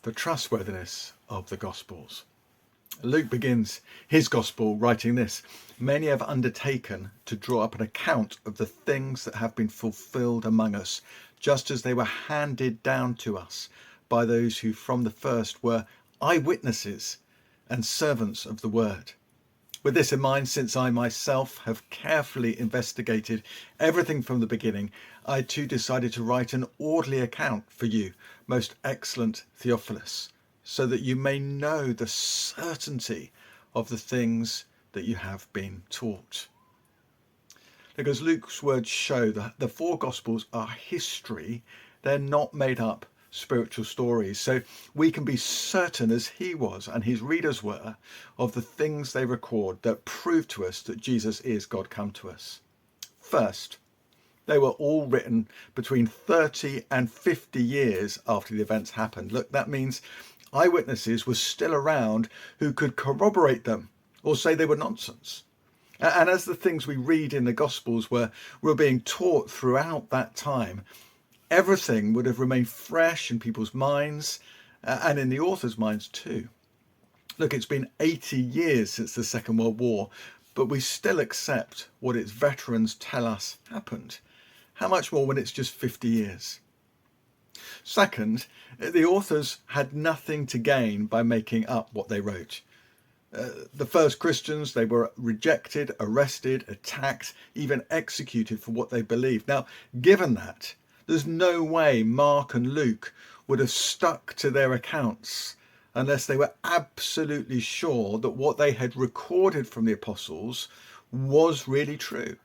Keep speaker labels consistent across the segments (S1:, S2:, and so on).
S1: the trustworthiness of the Gospels. Luke begins his Gospel writing this: "Many have undertaken to draw up an account of the things that have been fulfilled among us, just as they were handed down to us by those who from the first were eyewitnesses and servants of the word." With this in mind, since I myself have carefully investigated everything from the beginning, I too decided to write an orderly account for you, most excellent Theophilus, so that you may know the certainty of the things that you have been taught. Because Luke's words show that the four Gospels are history, they're not made up spiritual stories. So we can be certain, as he was and his readers were, of the things they record that prove to us that Jesus is God come to us. First, they were all written between 30 and 50 years after the events happened. Look, that means eyewitnesses were still around who could corroborate them or say they were nonsense. And as the things we read in the Gospels were being taught throughout that time, everything would have remained fresh in people's minds and in the author's minds too. Look, it's been 80 years since the Second World War, but we still accept what its veterans tell us happened. How much more when it's just 50 years? Second, the authors had nothing to gain by making up what they wrote. The first Christians, they were rejected, arrested, attacked, even executed for what they believed. Now, given that, there's no way Mark and Luke would have stuck to their accounts unless they were absolutely sure that what they had recorded from the apostles was really true.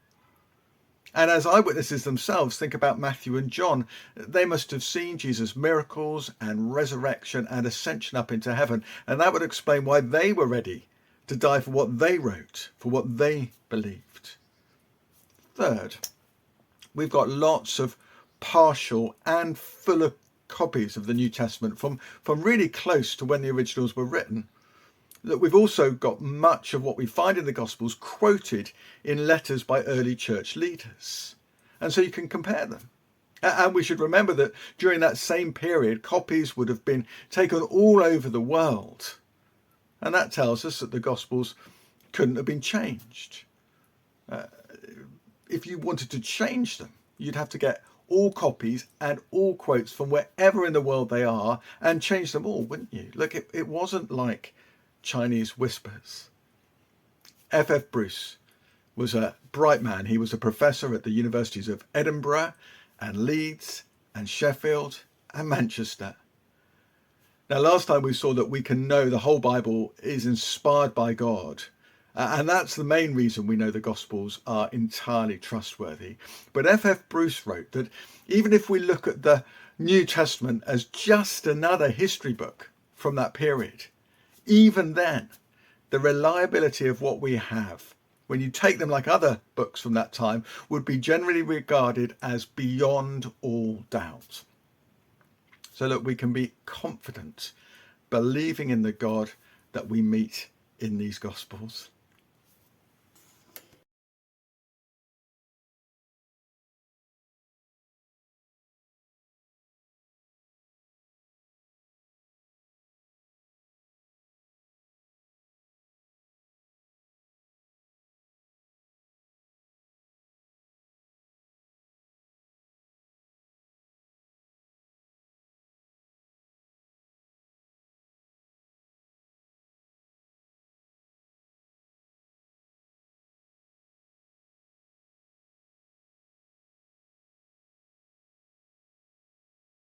S1: And as eyewitnesses themselves, think about Matthew and John. They must have seen Jesus' miracles and resurrection and ascension up into heaven. And that would explain why they were ready to die for what they wrote, for what they believed. Third, we've got lots of partial and fuller copies of the New Testament from really close to when the originals were written. That we've also got much of what we find in the Gospels quoted in letters by early church leaders. And so you can compare them. And we should remember that during that same period, copies would have been taken all over the world. And that tells us that the Gospels couldn't have been changed. If you wanted to change them, you'd have to get all copies and all quotes from wherever in the world they are and change them all, wouldn't you? Look, it wasn't like Chinese whispers. F.F. Bruce was a bright man. He was a professor at the universities of Edinburgh and Leeds and Sheffield and Manchester. Now, last time we saw that we can know the whole Bible is inspired by God. And that's the main reason we know the Gospels are entirely trustworthy. But F.F. Bruce wrote that even if we look at the New Testament as just another history book from that period, even then, the reliability of what we have, when you take them like other books from that time, would be generally regarded as beyond all doubt. So look, we can be confident, believing in the God that we meet in these Gospels.